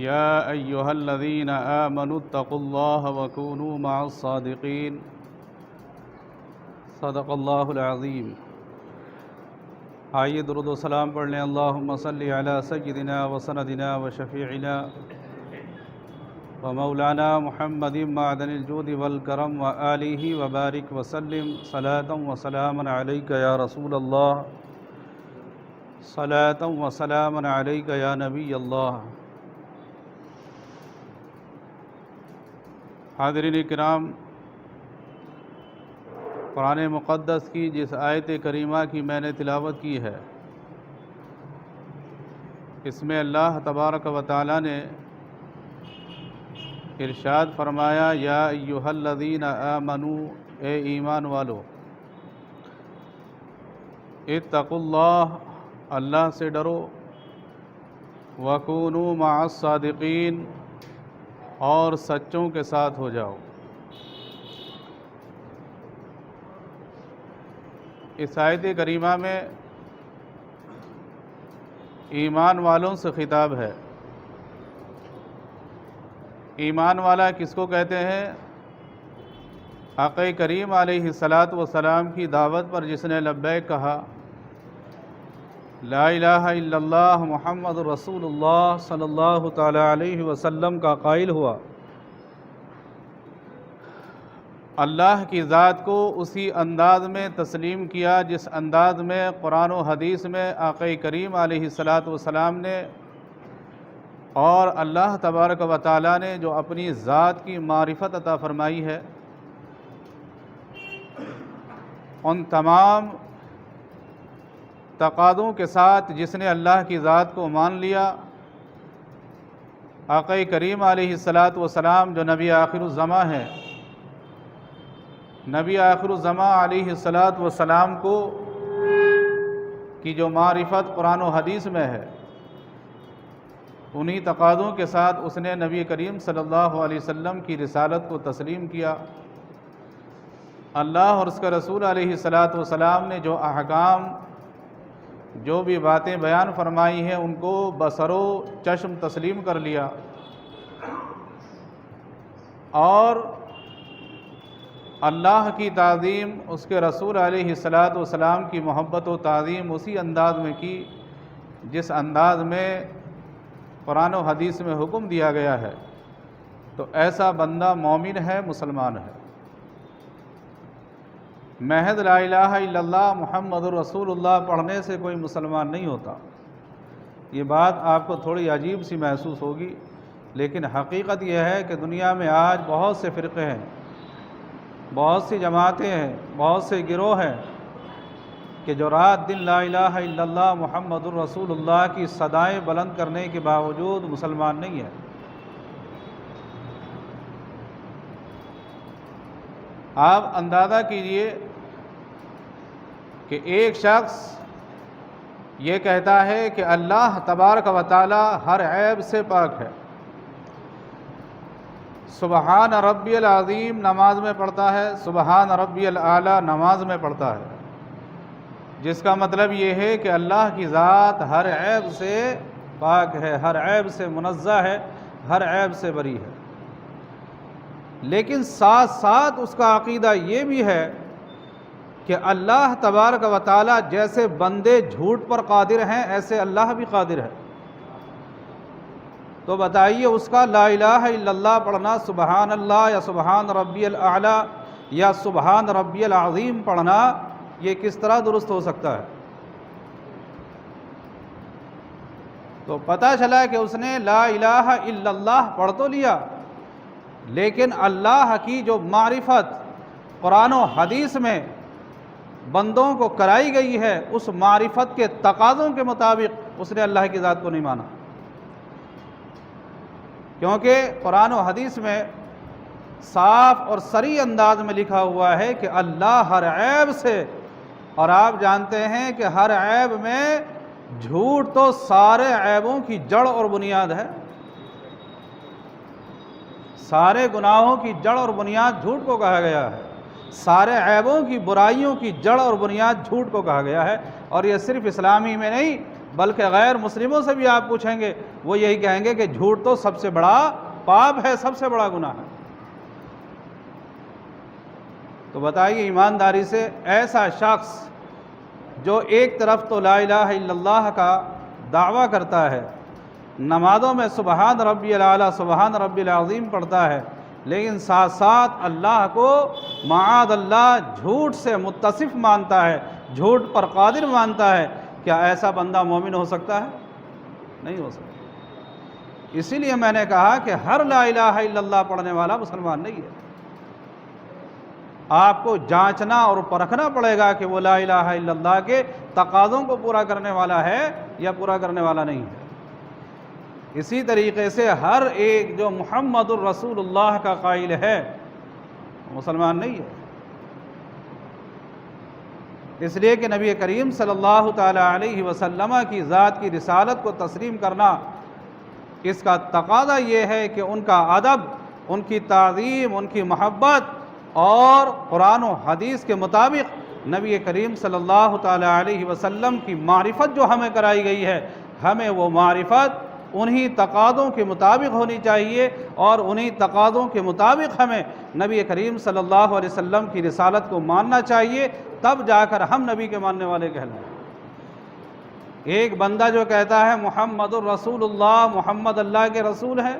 يا أيها الذين آمنوا اتقوا الله وكونوا مع الصادقين صدق اللہ العظیم۔ آئیے درود و سلام پڑھ لیں۔ اللہم صلی علی سیدنا و سندنا و شفیعنا و مولانا محمد معدن الجود والکرم و آلہ و بارک وسلم صلاة و سلاما علیک یا رسول اللہ، صلاة و سلاما علیک یا نبی اللہ۔ حاضرین کرام، قرآن مقدس کی جس آیت کریمہ کی میں نے تلاوت کی ہے، اس میں اللہ تبارک و تعالی نے ارشاد فرمایا، یا ایھا الذین آمنوا، اے ایمان والو، اتقوا اللہ، اللہ سے ڈرو، وکونوا مع الصادقین، اور سچوں کے ساتھ ہو جاؤ۔ اس آیت کریمہ میں ایمان والوں سے خطاب ہے۔ ایمان والا کس کو کہتے ہیں؟ آقا کریم علیہ السلام کی دعوت پر جس نے لبیک کہا، لا الہ الا اللہ محمد رسول اللہ صلی اللہ تعالی علیہ وسلم کا قائل ہوا، اللہ کی ذات کو اسی انداز میں تسلیم کیا جس انداز میں قرآن و حدیث میں آقا کریم علیہ السلام نے اور اللہ تبارک و تعالی نے جو اپنی ذات کی معرفت عطا فرمائی ہے، ان تمام تقاضوں کے ساتھ جس نے اللہ کی ذات کو مان لیا، آقا کریم علیہ السلام جو نبی آخر الزماں ہیں، نبی آخر الزماں علیہ السلام کو کی جو معرفت قرآن و حدیث میں ہے، انہی تقاضوں کے ساتھ اس نے نبی کریم صلی اللہ علیہ وسلم کی رسالت کو تسلیم کیا۔ اللہ اور اس کا رسول علیہ السلام نے جو احکام، جو بھی باتیں بیان فرمائی ہیں، ان کو بصر و چشم تسلیم کر لیا، اور اللہ کی تعظیم، اس کے رسول علیہ السلام کی محبت و تعظیم اسی انداز میں کی جس انداز میں قرآن و حدیث میں حکم دیا گیا ہے، تو ایسا بندہ مومن ہے، مسلمان ہے۔ محض لا الہ الا اللہ محمد رسول اللہ پڑھنے سے کوئی مسلمان نہیں ہوتا۔ یہ بات آپ کو تھوڑی عجیب سی محسوس ہوگی، لیکن حقیقت یہ ہے کہ دنیا میں آج بہت سے فرقے ہیں، بہت سی جماعتیں ہیں، بہت سے گروہ ہیں کہ جو رات دن لا الہ الا اللہ محمد الرسول اللہ کی صدائیں بلند کرنے کے باوجود مسلمان نہیں ہیں۔ آپ اندازہ کیجئے کہ ایک شخص یہ کہتا ہے کہ اللہ تبارک و تعالی ہر عیب سے پاک ہے، سبحان ربی العظیم نماز میں پڑھتا ہے، سبحان ربی الاعلی نماز میں پڑھتا ہے، جس کا مطلب یہ ہے کہ اللہ کی ذات ہر عیب سے پاک ہے، ہر عیب سے منزہ ہے، ہر عیب سے بری ہے۔ لیکن ساتھ ساتھ اس کا عقیدہ یہ بھی ہے کہ اللہ تبارک و تعالی جیسے بندے جھوٹ پر قادر ہیں، ایسے اللہ بھی قادر ہے۔ تو بتائیے اس کا لا الہ الا اللہ پڑھنا، سبحان اللہ یا سبحان ربی الاعلی یا سبحان ربی العظیم پڑھنا، یہ کس طرح درست ہو سکتا ہے؟ تو پتہ چلا کہ اس نے لا الہ الا اللہ پڑھ تو لیا، لیکن اللہ کی جو معرفت قرآن و حدیث میں بندوں کو کرائی گئی ہے، اس معرفت کے تقاضوں کے مطابق اس نے اللہ کی ذات کو نہیں مانا، کیونکہ قرآن و حدیث میں صاف اور صریح انداز میں لکھا ہوا ہے کہ اللہ ہر عیب سے، اور آپ جانتے ہیں کہ ہر عیب میں جھوٹ تو سارے عیبوں کی جڑ اور بنیاد ہے، سارے گناہوں کی جڑ اور بنیاد جھوٹ کو کہا گیا ہے، سارے عیبوں کی برائیوں کی جڑ اور بنیاد جھوٹ کو کہا گیا ہے۔ اور یہ صرف اسلامی میں نہیں بلکہ غیر مسلموں سے بھی آپ پوچھیں گے وہ یہی کہیں گے کہ جھوٹ تو سب سے بڑا پاپ ہے، سب سے بڑا گناہ ہے۔ تو بتائیے ایمانداری سے ایسا شخص جو ایک طرف تو لا الہ الا اللہ کا دعویٰ کرتا ہے، نمازوں میں سبحان ربی الاعلیٰ سبحان ربی العظیم پڑھتا ہے، لیکن ساتھ ساتھ اللہ کو معاذ اللہ جھوٹ سے متصف مانتا ہے، جھوٹ پر قادر مانتا ہے، کیا ایسا بندہ مومن ہو سکتا ہے؟ نہیں ہو سکتا۔ اسی لیے میں نے کہا کہ ہر لا الہ الا اللہ پڑھنے والا مسلمان نہیں ہے۔ آپ کو جانچنا اور پرکھنا پڑے گا کہ وہ لا الہ الا اللہ کے تقاضوں کو پورا کرنے والا ہے یا پورا کرنے والا نہیں ہے۔ اسی طریقے سے ہر ایک جو محمد الرسول اللہ کا قائل ہے مسلمان نہیں ہے۔ اس لیے کہ نبی کریم صلی اللہ تعالی علیہ وسلم کی ذات کی رسالت کو تسلیم کرنا، اس کا تقاضا یہ ہے کہ ان کا ادب، ان کی تعظیم، ان کی محبت اور قرآن و حدیث کے مطابق نبی کریم صلی اللہ تعالی علیہ وسلم کی معرفت جو ہمیں کرائی گئی ہے، ہمیں وہ معرفت انہی تقاضوں کے مطابق ہونی چاہیے، اور انہی تقاضوں کے مطابق ہمیں نبی کریم صلی اللہ علیہ وسلم کی رسالت کو ماننا چاہیے، تب جا کر ہم نبی کے ماننے والے کہلائیں۔ ایک بندہ جو کہتا ہے محمد الرسول اللہ، محمد اللہ کے رسول ہیں،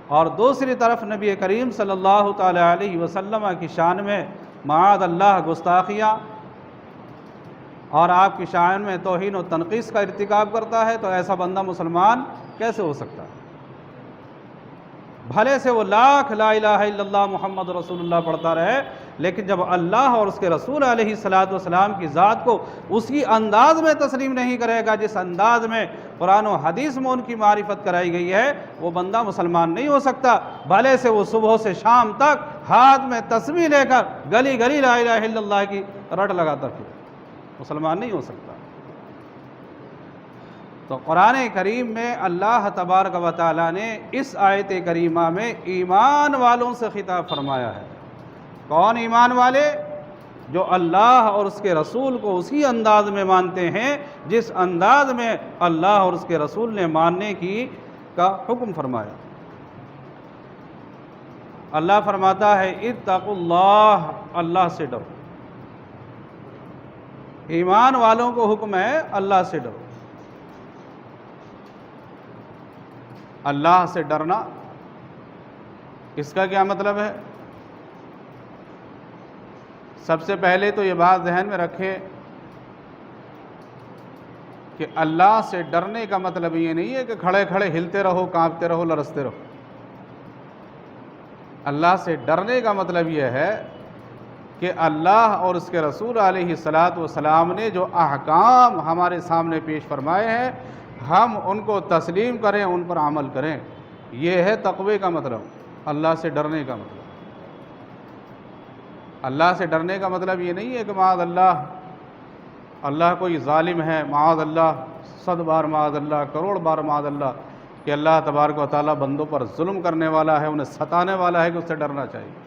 اور دوسری طرف نبی کریم صلی اللہ تعالی علیہ وسلم کی شان میں معاذ اللہ گستاخیاں اور آپ کی شان میں توہین و تنقیص کا ارتکاب کرتا ہے، تو ایسا بندہ مسلمان کیسے ہو سکتا ہے؟ بھلے سے وہ لاکھ لا الہ الا اللہ محمد رسول اللہ پڑھتا رہے، لیکن جب اللہ اور اس کے رسول علیہ الصلوۃ والسلام کی ذات کو اسی انداز میں تسلیم نہیں کرے گا جس انداز میں قرآن و حدیث میں ان کی معرفت کرائی گئی ہے، وہ بندہ مسلمان نہیں ہو سکتا۔ بھلے سے وہ صبح سے شام تک ہاتھ میں تسبیح لے کر گلی گلی لا الہ الا اللہ کی رٹ لگاتا پھر، مسلمان نہیں ہو سکتا۔ تو قرآن کریم میں اللہ تبارک و تعالیٰ نے اس آیت کریمہ میں ایمان والوں سے خطاب فرمایا ہے۔ کون ایمان والے؟ جو اللہ اور اس کے رسول کو اسی انداز میں مانتے ہیں جس انداز میں اللہ اور اس کے رسول نے ماننے کا حکم فرمایا۔ اللہ فرماتا ہے اتقوا اللہ، اللہ سے ڈرو۔ ایمان والوں کو حکم ہے اللہ سے ڈرو۔ اللہ سے ڈرنا، اس کا کیا مطلب ہے؟ سب سے پہلے تو یہ بات ذہن میں رکھیں کہ اللہ سے ڈرنے کا مطلب یہ نہیں ہے کہ کھڑے کھڑے ہلتے رہو، کانپتے رہو، لرزتے رہو۔ اللہ سے ڈرنے کا مطلب یہ ہے کہ اللہ اور اس کے رسول علیہ الصلوۃ والسلام نے جو احکام ہمارے سامنے پیش فرمائے ہیں، ہم ان کو تسلیم کریں، ان پر عمل کریں۔ یہ ہے تقوی کا مطلب، اللہ سے ڈرنے کا مطلب۔ اللہ سے ڈرنے کا مطلب یہ نہیں ہے کہ معاذ اللہ کوئی ظالم ہے، معاذ اللہ 100 بار معاذ اللہ، کروڑ بار معاذ اللہ، کہ اللہ تبارک و تعالیٰ بندوں پر ظلم کرنے والا ہے، انہیں ستانے والا ہے کہ اس سے ڈرنا چاہیے۔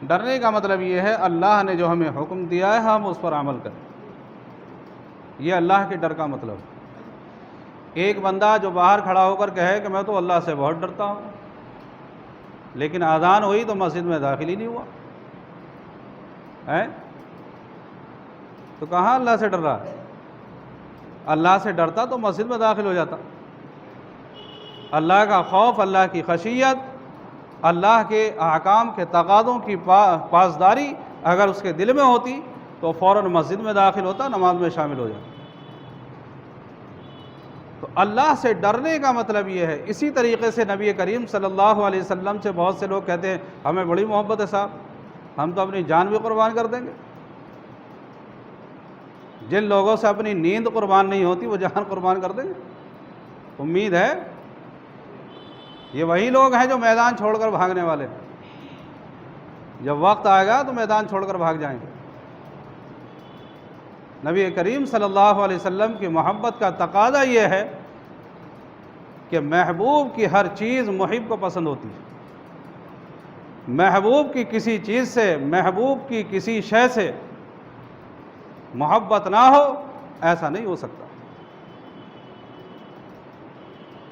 ڈرنے کا مطلب یہ ہے اللہ نے جو ہمیں حکم دیا ہے ہم اس پر عمل کریں، یہ اللہ کے ڈر کا مطلب ہے۔ ایک بندہ جو باہر کھڑا ہو کر کہے کہ میں تو اللہ سے بہت ڈرتا ہوں، لیکن اذان ہوئی تو مسجد میں داخل ہی نہیں ہوا ہے، تو کہاں اللہ سے ڈر رہا ہے؟ اللہ سے ڈرتا تو مسجد میں داخل ہو جاتا۔ اللہ کا خوف، اللہ کی خشیت، اللہ کے احکام کے تقاضوں کی پاسداری اگر اس کے دل میں ہوتی تو فوراً مسجد میں داخل ہوتا، نماز میں شامل ہو جاتا۔ تو اللہ سے ڈرنے کا مطلب یہ ہے۔ اسی طریقے سے نبی کریم صلی اللہ علیہ وسلم سے بہت سے لوگ کہتے ہیں ہمیں بڑی محبت ہے صاحب، ہم تو اپنی جان بھی قربان کر دیں گے۔ جن لوگوں سے اپنی نیند قربان نہیں ہوتی وہ جان قربان کر دیں گے؟ امید ہے یہ وہی لوگ ہیں جو میدان چھوڑ کر بھاگنے والے ہیں، جب وقت آئے گا تو میدان چھوڑ کر بھاگ جائیں گے۔ نبی کریم صلی اللہ علیہ وسلم کی محبت کا تقاضا یہ ہے کہ محبوب کی ہر چیز محب کو پسند ہوتی ہے۔ محبوب کی کسی چیز سے، محبوب کی کسی شے سے محبت نہ ہو ایسا نہیں ہو سکتا۔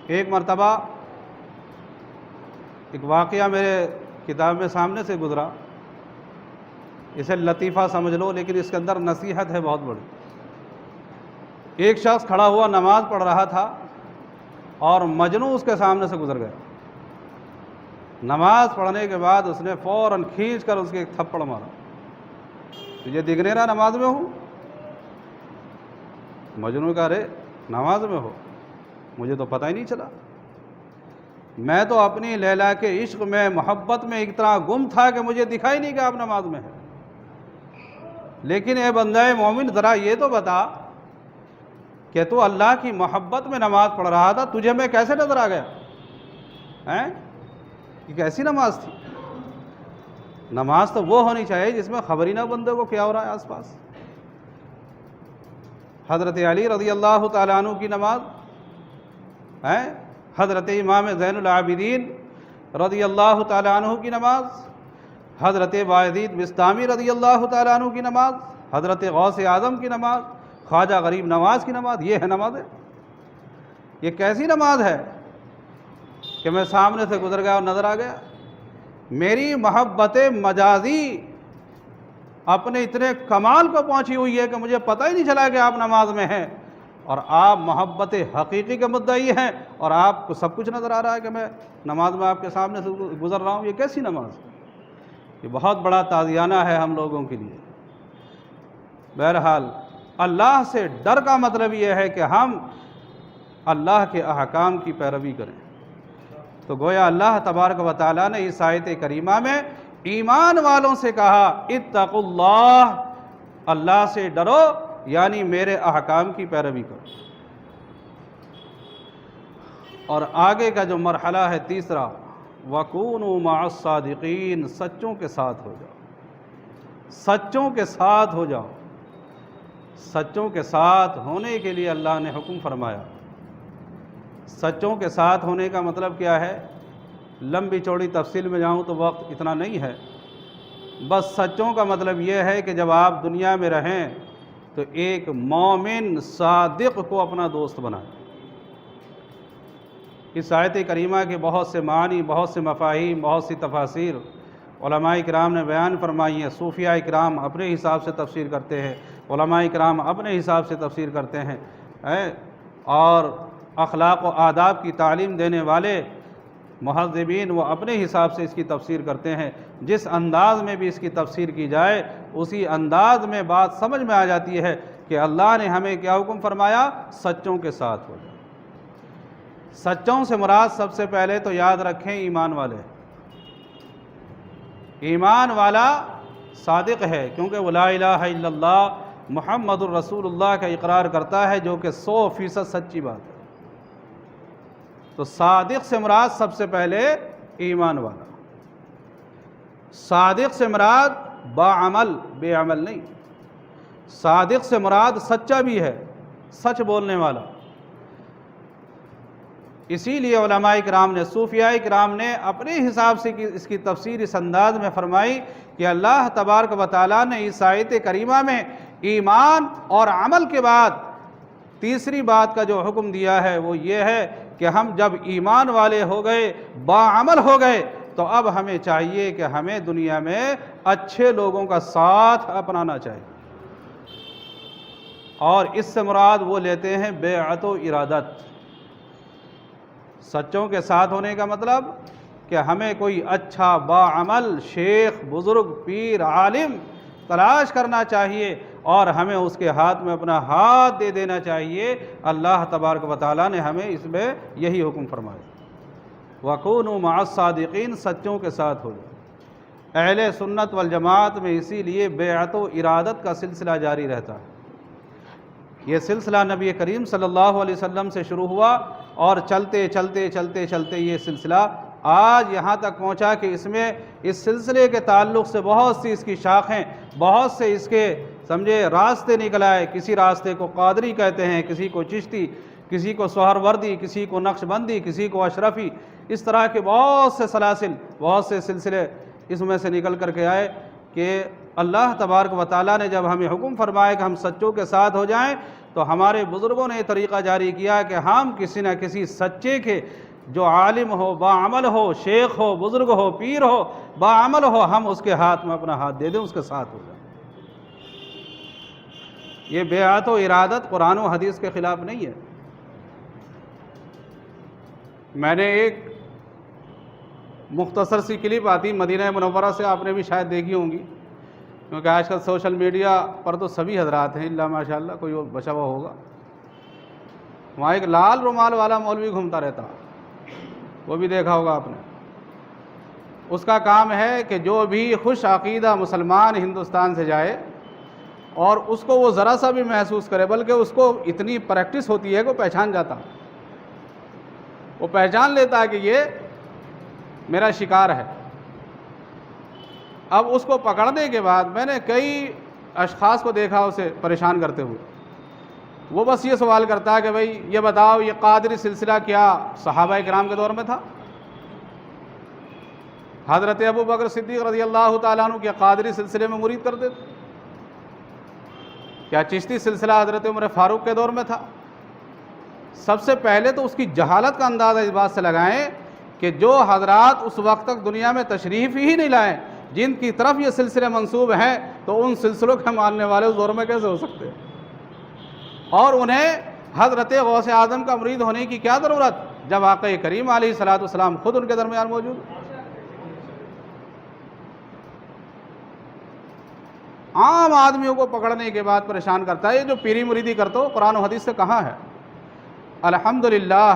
ایک مرتبہ ایک واقعہ میرے کتاب میں سامنے سے گزرا، اسے لطیفہ سمجھ لو لیکن اس کے اندر نصیحت ہے بہت بڑی۔ ایک شخص کھڑا ہوا نماز پڑھ رہا تھا اور مجنوں اس کے سامنے سے گزر گیا۔ نماز پڑھنے کے بعد اس نے فوراً کھینچ کر اس کے ایک تھپڑ مارا، تجھے دکھ نہیں رہا نماز میں ہوں؟ مجنوں کہا رے نماز میں ہو؟ مجھے تو پتہ ہی نہیں چلا، میں تو اپنی لیلا کے عشق میں محبت میں اتنا گم تھا کہ مجھے دکھائی نہیں کہ آپ نماز میں ہیں۔ لیکن اے بندہ مومن ذرا یہ تو بتا کہ تو اللہ کی محبت میں نماز پڑھ رہا تھا، تجھے میں کیسے نظر آ گیا؟ یہ کیسی نماز تھی؟ نماز تو وہ ہونی چاہیے جس میں خبر ہی نہ بندے کو کیا ہو رہا ہے آس پاس۔ حضرت علی رضی اللہ تعالیٰ عنہ کی نماز، حضرت امام زین العابدین رضی اللہ تعالیٰ عنہ کی نماز، حضرت بایزید بسطامی رضی اللہ تعالیٰ عنہ کی نماز، حضرت غوث اعظم کی نماز، خواجہ غریب نواز کی نماز، یہ ہے نماز ہے؟ یہ کیسی نماز ہے کہ میں سامنے سے گزر گیا اور نظر آ گیا؟ میری محبت مجازی اپنے اتنے کمال کو پہنچی ہوئی ہے کہ مجھے پتہ ہی نہیں چلا کہ آپ نماز میں ہیں، اور آپ محبت حقیقی کے مدعی ہیں اور آپ کو سب کچھ نظر آ رہا ہے کہ میں نماز میں آپ کے سامنے سے گزر رہا ہوں۔ یہ کیسی نماز ہے؟ یہ بہت بڑا تازیانہ ہے ہم لوگوں کے لیے۔ بہرحال اللہ سے ڈر کا مطلب یہ ہے کہ ہم اللہ کے احکام کی پیروی کریں۔ تو گویا اللہ تبارک و تعالیٰ نے اس آیت کریمہ میں ایمان والوں سے کہا اتقوا اللہ، اللہ سے ڈرو، یعنی میرے احکام کی پیروی کرو۔ اور آگے کا جو مرحلہ ہے تیسرا، وَكُونُوا مَعَ الصَّادِقِينَ، سچوں کے ساتھ ہو جاؤ، سچوں کے ساتھ ہو جاؤ۔ سچوں کے ساتھ ہونے کے لیے اللہ نے حکم فرمایا۔ سچوں کے ساتھ ہونے کا مطلب کیا ہے؟ لمبی چوڑی تفصیل میں جاؤں تو وقت اتنا نہیں ہے، بس سچوں کا مطلب یہ ہے کہ جب آپ دنیا میں رہیں تو ایک مومن صادق کو اپنا دوست بنائیں۔ اس آیت کریمہ کے بہت سے معنی، بہت سے مفاہیم، بہت سی تفاسیر علماء کرام نے بیان فرمائی ہیں۔ صوفیاء کرام اپنے حساب سے تفسیر کرتے ہیں، علماء کرام اپنے حساب سے تفسیر کرتے ہیں، اور اخلاق و آداب کی تعلیم دینے والے مہذبین وہ اپنے حساب سے اس کی تفسیر کرتے ہیں۔ جس انداز میں بھی اس کی تفسیر کی جائے اسی انداز میں بات سمجھ میں آ جاتی ہے کہ اللہ نے ہمیں کیا حکم فرمایا؟ سچوں کے ساتھ ہو جائے۔ سچوں سے مراد سب سے پہلے تو یاد رکھیں ایمان والے۔ ایمان والا صادق ہے کیونکہ وہ لا الہ الا اللہ محمد الرسول اللہ کا اقرار کرتا ہے، جو کہ 100% سچی بات ہے۔ تو صادق سے مراد سب سے پہلے ایمان والا۔ صادق سے مراد باعمل، بے عمل نہیں۔ صادق سے مراد سچا بھی ہے، سچ بولنے والا۔ اسی لیے علماء کرام نے، صوفیاء کرام نے اپنے حساب سے اس کی تفسیر اس انداز میں فرمائی کہ اللہ تبارک و تعالیٰ نے اس آیت کریمہ میں ایمان اور عمل کے بعد تیسری بات کا جو حکم دیا ہے وہ یہ ہے کہ ہم جب ایمان والے ہو گئے، باعمل ہو گئے، تو اب ہمیں چاہیے کہ ہمیں دنیا میں اچھے لوگوں کا ساتھ اپنانا چاہیے۔ اور اس سے مراد وہ لیتے ہیں بیعت و ارادت۔ سچوں کے ساتھ ہونے کا مطلب کہ ہمیں کوئی اچھا باعمل شیخ، بزرگ، پیر، عالم تلاش کرنا چاہیے اور ہمیں اس کے ہاتھ میں اپنا ہاتھ دے دینا چاہیے۔ اللہ تبارک و تعالیٰ نے ہمیں اس میں یہی حکم فرمایا، وَكُونُوا مَعَ الصَّادِقِينَ، سچوں کے ساتھ ہو جائے۔ اہل سنت والجماعت میں اسی لیے بیعت و ارادت کا سلسلہ جاری رہتا ہے۔ یہ سلسلہ نبی کریم صلی اللہ علیہ وسلم سے شروع ہوا اور چلتے چلتے یہ سلسلہ آج یہاں تک پہنچا کہ اس سلسلے کے تعلق سے بہت سی اس کی شاخیں، بہت سے اس کے سمجھے راستے نکل آئے۔ کسی راستے کو قادری کہتے ہیں، کسی کو چشتی، کسی کو سہروردی، کسی کو نقش بندی، کسی کو اشرفی، اس طرح کے بہت سے سلاسل، بہت سے سلسلے اس میں سے نکل کر کے آئے کہ اللہ تبارک و تعالیٰ نے جب ہمیں حکم فرمایا کہ ہم سچوں کے ساتھ ہو جائیں، تو ہمارے بزرگوں نے یہ طریقہ جاری کیا کہ ہم کسی نہ کسی سچے کے، جو عالم ہو، باعمل ہو، شیخ ہو، بزرگ ہو، پیر ہو، باعمل ہو، ہم اس کے ہاتھ میں اپنا ہاتھ دے دیں، اس کے ساتھ ہو جائیں۔ یہ بیعت و ارادت قرآن و حدیث کے خلاف نہیں ہے۔ میں نے ایک مختصر سی کلپ آتی مدینہ منورہ سے، آپ نے بھی شاید دیکھی ہوں گی، کیونکہ آج کل سوشل میڈیا پر تو سبھی حضرات ہیں، اللہ ماشاء اللہ، کوئی بچا ہوا ہوگا۔ وہاں ایک لال رومال والا مولوی گھومتا رہتا، وہ بھی دیکھا ہوگا آپ نے۔ اس کا کام ہے کہ جو بھی خوش عقیدہ مسلمان ہندوستان سے جائے اور اس کو وہ ذرا سا بھی محسوس کرے، بلکہ اس کو اتنی پریکٹس ہوتی ہے کہ وہ پہچان جاتا، وہ پہچان لیتا ہے کہ یہ میرا شکار ہے۔ اب اس کو پکڑنے کے بعد میں نے کئی اشخاص کو دیکھا اسے پریشان کرتے ہوئے، وہ بس یہ سوال کرتا ہے کہ بھائی یہ بتاؤ، یہ قادری سلسلہ کیا صحابہ کرام کے دور میں تھا؟ حضرت ابو بکر صدیق رضی اللہ تعالیٰ عنہ کیا قادری سلسلے میں مرید کرتے تھے؟ کیا چشتی سلسلہ حضرت عمر فاروق کے دور میں تھا؟ سب سے پہلے تو اس کی جہالت کا اندازہ اس بات سے لگائیں کہ جو حضرات اس وقت تک دنیا میں تشریف ہی نہیں لائے، جن کی طرف یہ سلسلے منسوب ہیں، تو ان سلسلوں کے ماننے والے اس دور میں کیسے ہو سکتے ہیں؟ اور انہیں حضرت غوث اعظم کا مرید ہونے کی کیا ضرورت جب آقا کریم علیہ الصلوۃ والسلام خود ان کے درمیان موجود ہیں؟ عام آدمیوں کو پکڑنے کے بعد پریشان کرتا ہے، یہ جو پیری مریدی کرتے ہو قرآن و حدیث سے کہاں ہے؟ الحمدللہ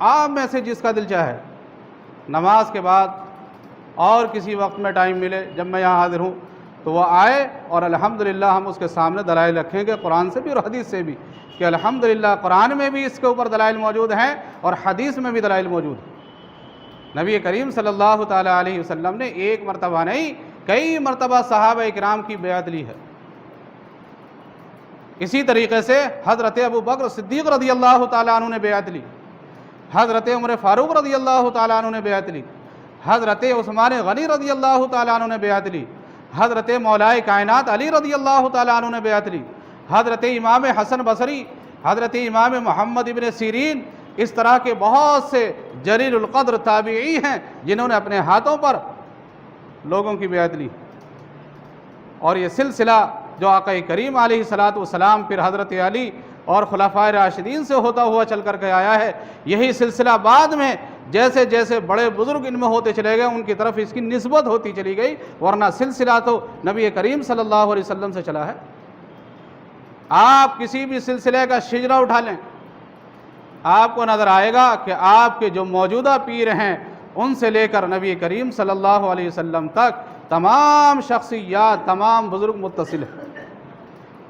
آپ میں سے جس کا دل چاہے نماز کے بعد اور کسی وقت میں ٹائم ملے، جب میں یہاں حاضر ہوں تو وہ آئے، اور الحمدللہ ہم اس کے سامنے دلائل رکھیں گے قرآن سے بھی اور حدیث سے بھی، کہ الحمدللہ قرآن میں بھی اس کے اوپر دلائل موجود ہیں اور حدیث میں بھی دلائل موجود ہیں۔ نبی کریم صلی اللہ تعالیٰ علیہ وسلم نے ایک مرتبہ نہیں، کئی مرتبہ صحابہ اکرام کی بیعت لی ہے۔ اسی طریقے سے حضرت ابو بکر صدیق رضی اللہ تعالیٰ عنہ نے بیعت لی، حضرت عمر فاروق رضی اللہ تعالیٰ عنہ نے بیعت لی، حضرت عثمان غنی رضی اللہ تعالیٰ عنہ نے بیعت لی، حضرت مولائے کائنات علی رضی اللہ تعالیٰ عنہ نے بیعت لی، حضرت امام حسن بصری، حضرت امام محمد ابن سیرین، اس طرح کے بہت سے جلیل القدر تابعی ہیں جنہوں نے اپنے ہاتھوں پر لوگوں کی بیعت لی۔ اور یہ سلسلہ جو آقا کریم علیہ الصلوۃ والسلام پھر حضرت علی اور خلفائے راشدین سے ہوتا ہوا چل کر کے آیا ہے، یہی سلسلہ بعد میں جیسے جیسے بڑے بزرگ ان میں ہوتے چلے گئے ان کی طرف اس کی نسبت ہوتی چلی گئی، ورنہ سلسلہ تو نبی کریم صلی اللہ علیہ وسلم سے چلا ہے۔ آپ کسی بھی سلسلے کا شجرہ اٹھا لیں، آپ کو نظر آئے گا کہ آپ کے جو موجودہ پیر ہیں ان سے لے کر نبی کریم صلی اللہ علیہ وسلم تک تمام شخصیات، تمام بزرگ متصل ہیں۔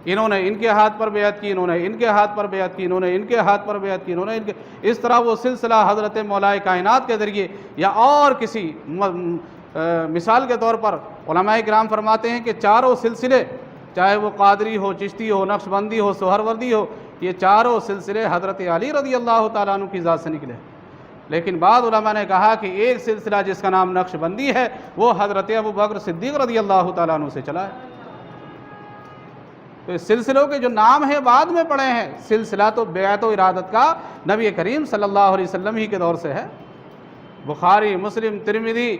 انہوں نے ان کے ہاتھ پر بیعت کی، انہوں نے ان کے ہاتھ پر بیعت کی، انہوں نے ان کے ہاتھ پر بیعت کی، انہوں نے ان کے، اس طرح وہ سلسلہ حضرت مولائے کائنات کے ذریعے یا اور کسی مثال کے طور پر علماء کرام فرماتے ہیں کہ چاروں سلسلے، چاہے وہ قادری ہو، چشتی ہو، نقشبندی ہو، سہروردی ہو، یہ چاروں سلسلے حضرت علی رضی اللہ تعالیٰ عنہ کی ذات سے نکلے۔ لیکن بعض علماء نے کہا کہ ایک سلسلہ جس کا نام نقشبندی ہے وہ حضرت ابو بکر صدیق رضی اللہ تعالیٰ عنہ سے چلا ہے۔ تو اس سلسلوں کے جو نام ہیں بعد میں پڑے ہیں، سلسلہ تو بیعت و ارادت کا نبی کریم صلی اللہ علیہ وسلم ہی کے دور سے ہے۔ بخاری، مسلم، ترمذی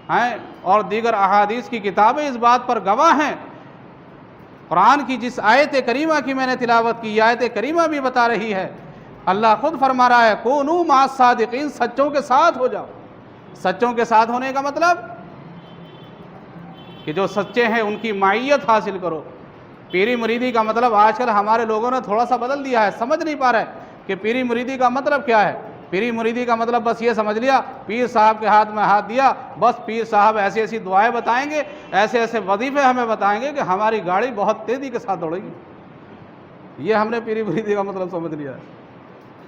ہیں اور دیگر احادیث کی کتابیں اس بات پر گواہ ہیں۔ قرآن کی جس آیت کریمہ کی میں نے تلاوت کی، آیت کریمہ بھی بتا رہی ہے، اللہ خود فرما رہا ہے کونوا مع الصادقین، سچوں کے ساتھ ہو جاؤ۔ سچوں کے ساتھ ہونے کا مطلب کہ جو سچے ہیں ان کی معیت حاصل کرو۔ پیری مریدی کا مطلب آج کل ہمارے لوگوں نے تھوڑا سا بدل دیا ہے، سمجھ نہیں پا رہے کہ پیری مریدی کا مطلب کیا ہے۔ پیری مریدی کا مطلب بس یہ سمجھ لیا، پیر صاحب کے ہاتھ میں ہاتھ دیا، بس پیر صاحب ایسی ایسی دعائیں بتائیں گے، ایسے ایسے وظیفے ہمیں بتائیں گے کہ ہماری گاڑی بہت تیزی کے ساتھ دوڑے گی۔ یہ ہم نے پیری مریدی کا مطلب سمجھ لیا ہے۔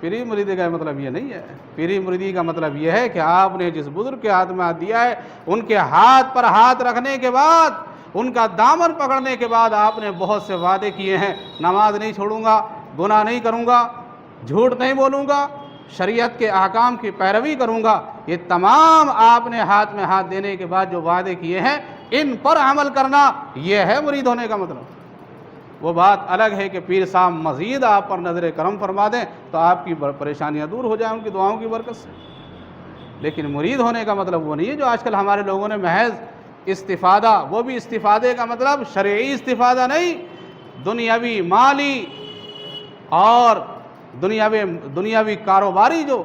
پیری مریدی کا مطلب یہ نہیں ہے۔ پیری مریدی کا مطلب یہ ہے کہ آپ نے جس بزرگ کے ہاتھ میں ہاتھ دیا ہے، ان کے ہاتھ پر ہاتھ رکھنے کے بعد، ان کا دامن پکڑنے کے بعد آپ نے بہت سے وعدے کیے ہیں، نماز نہیں چھوڑوں گا، گناہ نہیں کروں گا، جھوٹ نہیں بولوں گا، شریعت کے احکام کی پیروی کروں گا۔ یہ تمام آپ نے ہاتھ میں ہاتھ دینے کے بعد جو وعدے کیے ہیں ان پر عمل کرنا، یہ ہے مرید ہونے کا مطلب۔ وہ بات الگ ہے کہ پیر صاحب مزید آپ پر نظر کرم فرما دیں تو آپ کی پریشانیاں دور ہو جائیں ان کی دعاؤں کی برکت سے، لیکن مرید ہونے کا مطلب وہ نہیں ہے جو آج کل ہمارے لوگوں نے محض استفادہ، وہ بھی استفادے کا مطلب شرعی استفادہ نہیں، دنیاوی مالی اور دنیاوی کاروباری جو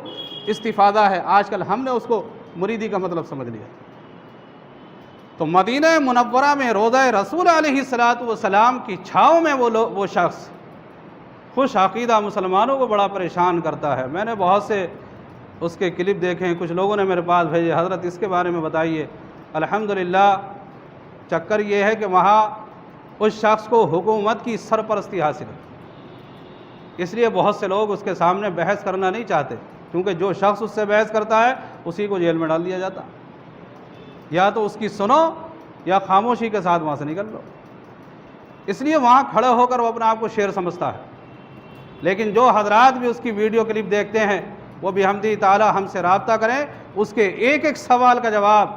استفادہ ہے، آج کل ہم نے اس کو مریدی کا مطلب سمجھ لیا۔ تو مدینہ منورہ میں روضہ رسول علیہ السلام کی چھاؤں میں وہ شخص خوش عقیدہ مسلمانوں کو بڑا پریشان کرتا ہے۔ میں نے بہت سے اس کے کلپ دیکھے ہیں، کچھ لوگوں نے میرے پاس بھیجے، حضرت اس کے بارے میں بتائیے۔ الحمدللہ چکر یہ ہے کہ وہاں اس شخص کو حکومت کی سرپرستی حاصل ہے، اس لیے بہت سے لوگ اس کے سامنے بحث کرنا نہیں چاہتے، کیونکہ جو شخص اس سے بحث کرتا ہے اسی کو جیل میں ڈال دیا جاتا، یا تو اس کی سنو یا خاموشی کے ساتھ وہاں سے نکل لو۔ اس لیے وہاں کھڑے ہو کر وہ اپنے آپ کو شیر سمجھتا ہے۔ لیکن جو حضرات بھی اس کی ویڈیو کلپ دیکھتے ہیں وہ بھی بحمدہ تعالی ہم سے رابطہ کریں، اس کے ایک ایک سوال کا جواب،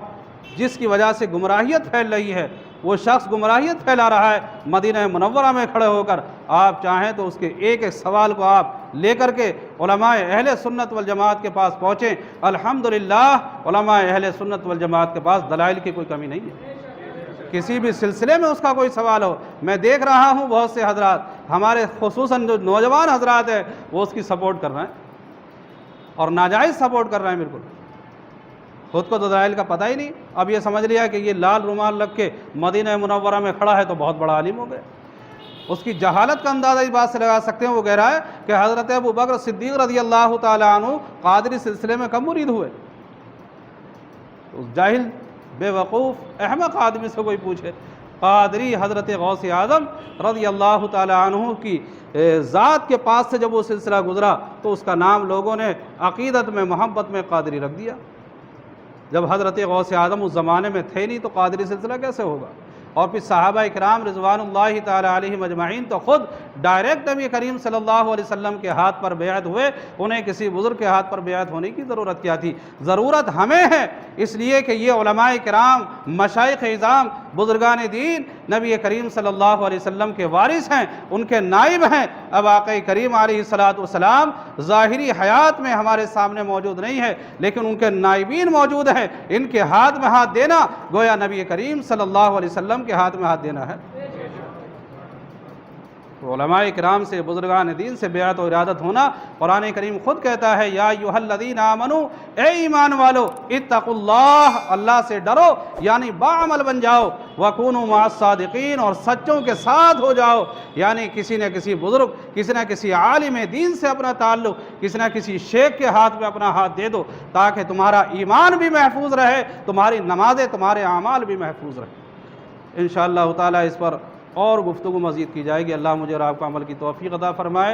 جس کی وجہ سے گمراہیت پھیل رہی ہے، وہ شخص گمراہیت پھیلا رہا ہے مدینہ منورہ میں کھڑے ہو کر، آپ چاہیں تو اس کے ایک ایک سوال کو آپ لے کر کے علماء اہل سنت والجماعت کے پاس پہنچیں۔ الحمدللہ علماء اہل سنت والجماعت کے پاس دلائل کی کوئی کمی نہیں ہے، کسی بھی سلسلے میں اس کا کوئی سوال ہو۔ میں دیکھ رہا ہوں بہت سے حضرات، ہمارے خصوصاً جو نوجوان حضرات ہیں، وہ اس کی سپورٹ کر رہے ہیں اور ناجائز سپورٹ کر رہے ہیں، بالکل خود کو تو دلائل کا پتہ ہی نہیں، اب یہ سمجھ لیا کہ یہ لال رومال رکھ کے مدینہ منورہ میں کھڑا ہے تو بہت بڑا عالم ہو گیا۔ اس کی جہالت کا اندازہ اس بات سے لگا سکتے ہیں، وہ کہہ رہا ہے کہ حضرت ابو بکر صدیق رضی اللہ تعالیٰ عنہ قادری سلسلے میں کب مرید ہوئے؟ اس جاہل بے وقوف احمق آدمی سے کوئی پوچھے، قادری حضرت غوث اعظم رضی اللہ تعالیٰ عنہ کی ذات کے پاس سے جب وہ سلسلہ گزرا تو اس کا نام لوگوں نے عقیدت میں محبت میں قادری رکھ دیا۔ جب حضرت غوث اعظم اس زمانے میں تھے نہیں تو قادری سلسلہ کیسے ہوگا؟ اور پھر صحابہ اکرام رضوان اللہ تعالی علیہم اجمعین تو خود ڈائریکٹ نبی کریم صلی اللہ علیہ وسلم کے ہاتھ پر بیعت ہوئے، انہیں کسی بزرگ کے ہاتھ پر بیعت ہونے کی ضرورت کیا تھی؟ ضرورت ہمیں ہے، اس لیے کہ یہ علماء کرام، مشائخ اعظام، بزرگان دین نبی کریم صلی اللہ علیہ وسلم کے وارث ہیں، ان کے نائب ہیں۔ اب آقا کریم علیہ السلام ظاہری حیات میں ہمارے سامنے موجود نہیں ہے، لیکن ان کے نائبین موجود ہیں، ان کے ہاتھ میں ہاتھ دینا گویا نبی کریم صلی اللہ علیہ وسلم کے ہاتھ میں ہاتھ دینا ہے۔ تو علماء کرام سے، بزرگان دین سے بیعت و ارادت ہونا، قرآن کریم خود کہتا ہے یا ایھا الذین آمنوا، اے ایمان والو، اتقوا اللہ، اللہ سے ڈرو، یعنی باعمل بن جاؤ، وکونوا مع الصادقین، اور سچوں کے ساتھ ہو جاؤ، یعنی کسی نہ کسی بزرگ، کسی نہ کسی عالم دین سے اپنا تعلق، کسی نہ کسی شیخ کے ہاتھ میں اپنا ہاتھ دے دو، تاکہ تمہارا ایمان بھی محفوظ رہے، تمہاری نمازیں، تمہارے اعمال بھی محفوظ رہے۔ انشاءاللہ تعالی اس پر اور گفتگو مزید کی جائے گی۔ اللہ مجھے اور آپ کو عمل کی توفیق عطا فرمائے۔